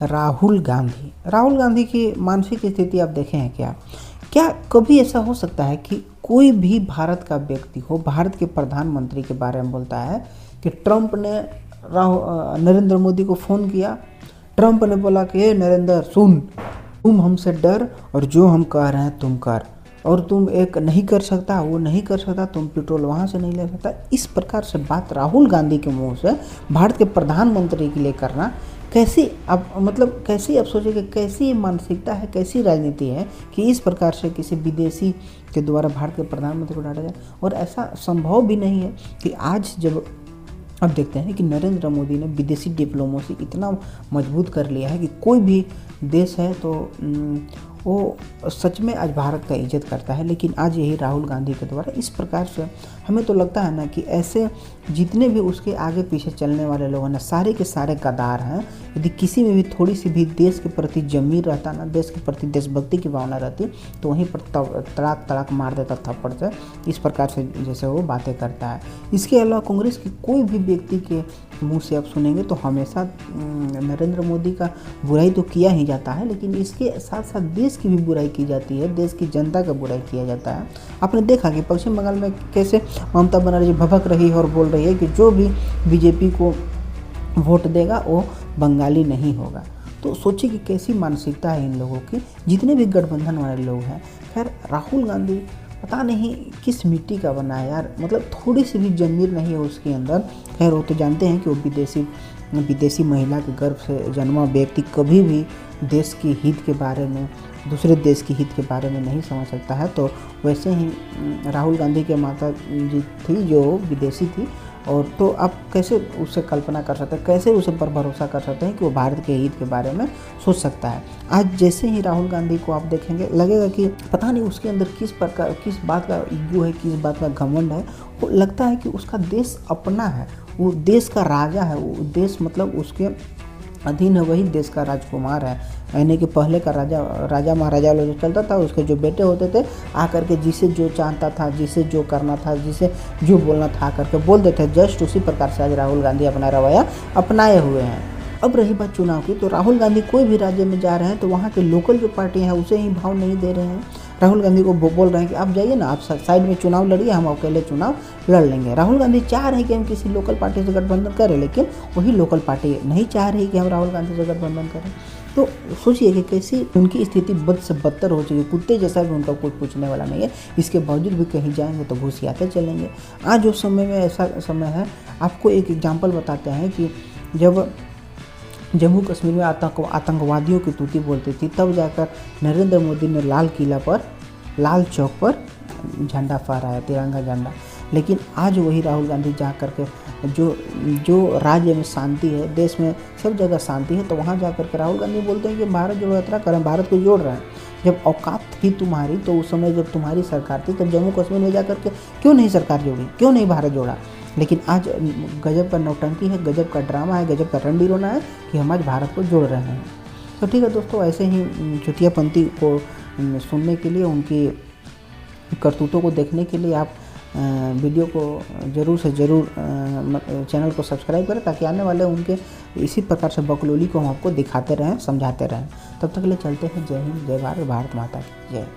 राहुल गांधी की मानसिक स्थिति आप देखे हैं क्या? क्या कभी ऐसा हो सकता है कि कोई भी भारत का व्यक्ति हो, भारत के प्रधानमंत्री के बारे में बोलता है कि ट्रंप ने नरेंद्र मोदी को फ़ोन किया, ट्रंप ने बोला कि हे नरेंद्र सुन, तुम हमसे डर और जो हम कह रहे हैं तुम कर, और तुम एक नहीं कर सकता, वो नहीं कर सकता, तुम पेट्रोल वहाँ से नहीं ले सकता। इस प्रकार से बात राहुल गांधी के मुंह से भारत के प्रधानमंत्री के लिए करना कैसी कैसी आप सोचिए कि कैसी मानसिकता है, कैसी राजनीति है कि इस प्रकार से किसी विदेशी के द्वारा भारत के प्रधानमंत्री को डांटा जाए। और ऐसा संभव भी नहीं है कि आज जब अब देखते हैं कि नरेंद्र मोदी ने विदेशी डिप्लोमेसी इतना मजबूत कर लिया है कि कोई भी देश है तो वो सच में आज भारत का इज्जत करता है। लेकिन आज यही राहुल गांधी के द्वारा इस प्रकार से हमें तो लगता है ना कि ऐसे जितने भी उसके आगे पीछे चलने वाले लोग हैं ना, सारे के सारे गद्दार हैं। यदि किसी में भी थोड़ी सी भी देश के प्रति ज़मीर रहता ना, देश के प्रति देशभक्ति की भावना रहती, तो वहीं पर तड़ाक तड़ाक मार देता थप्पड़ से, इस प्रकार से जैसे वो बातें करता है। इसके अलावा कांग्रेस के कोई भी व्यक्ति के मुंह से आप सुनेंगे तो हमेशा नरेंद्र मोदी का बुराई तो किया ही जाता है, लेकिन इसके साथ साथ देश की भी बुराई की जाती है, देश की जनता का बुराई किया जाता है। आपने देखा कि पश्चिम बंगाल में कैसे ममता बनर्जी भभक रही है और बोल रही है कि जो भी बीजेपी को वोट देगा वो बंगाली नहीं होगा। तो सोचिए कि कैसी मानसिकता है इन लोगों की, जितने भी गठबंधन वाले लोग हैं। खैर राहुल गांधी पता नहीं किस मिट्टी का बना है यार, थोड़ी सी भी ज़मीर नहीं है उसके अंदर। खैर वो तो जानते हैं कि वो विदेशी महिला के गर्भ से जन्मा व्यक्ति कभी भी देश के हित के बारे में, दूसरे देश के हित के बारे में नहीं समझ सकता है। तो वैसे ही राहुल गांधी के माता जी थी जो विदेशी थी, और तो आप कैसे उससे कल्पना कर सकते हैं, कैसे उसे पर भरोसा कर सकते हैं कि वो भारत के हित के बारे में सोच सकता है। आज जैसे ही राहुल गांधी को आप देखेंगे लगेगा कि पता नहीं उसके अंदर किस बात का ईगो है, किस बात का घमंड है। वो लगता है कि उसका देश अपना है, वो देश का राजा है, वो देश उसके अधीन है, वही देश का राजकुमार है। यानी कि पहले का राजा महाराजा वाला जो चलता था, उसके जो बेटे होते थे आकर के जिसे जो चाहता था, जिसे जो करना था, जिसे जो बोलना था आकर के बोल देते थे। जस्ट उसी प्रकार से आज राहुल गांधी अपना रवैया अपनाए हुए हैं। अब रही बात चुनाव की, तो राहुल गांधी कोई भी राज्य में जा रहे हैं तो वहाँ के लोकल जो पार्टी हैं उसे ही भाव नहीं दे रहे हैं। राहुल गांधी को बोल रहे हैं कि आप जाइए ना, आप साइड में चुनाव लड़िए, हम अकेले चुनाव लड़ लेंगे। राहुल गांधी चाह रहे हैं कि हम किसी लोकल पार्टी से गठबंधन करें, लेकिन वही लोकल पार्टी नहीं चाह रही कि हम राहुल गांधी से गठबंधन करें। तो सोचिए कि कैसी उनकी स्थिति बद से बदतर हो चुकी है। कुत्ते जैसा भी उनका कोई पूछने वाला नहीं है, इसके बावजूद भी कहीं जाएंगे तो घुसियाते चलेंगे। आज उस समय में ऐसा समय है, आपको एक एग्जाम्पल बताते हैं कि जब जम्मू कश्मीर में आतंकवादियों की तूती बोलती थी, तब जाकर नरेंद्र मोदी ने लाल चौक पर झंडा फहराया, तिरंगा झंडा। लेकिन आज वही राहुल गांधी जा कर के जो राज्य में शांति है, देश में सब जगह शांति है, तो वहाँ जा कर के राहुल गांधी बोलते हैं कि भारत जोड़ो यात्रा करें, भारत को जोड़ रहे हैं। जब औकात थी तुम्हारी, तो उस समय जब तुम्हारी सरकार थी, तब जम्मू कश्मीर में जा कर के क्यों नहीं सरकार जोड़ी, क्यों नहीं भारत जोड़ा? लेकिन आज गजब का नौटंकी है, गजब का ड्रामा है, गजब का रणडीरोना है कि हम आज भारत को जोड़ रहे हैं। तो ठीक है दोस्तों, ऐसे ही चुतियापंथी को सुनने के लिए, उनकी करतूतों को देखने के लिए आप वीडियो को ज़रूर से ज़रूर चैनल को सब्सक्राइब करें, ताकि आने वाले उनके इसी प्रकार से बकलोली को हम आपको दिखाते रहें, समझाते रहें। तब तक के लिए चलते हैं। जय हिंद, जय भारत, भारत माता की जय।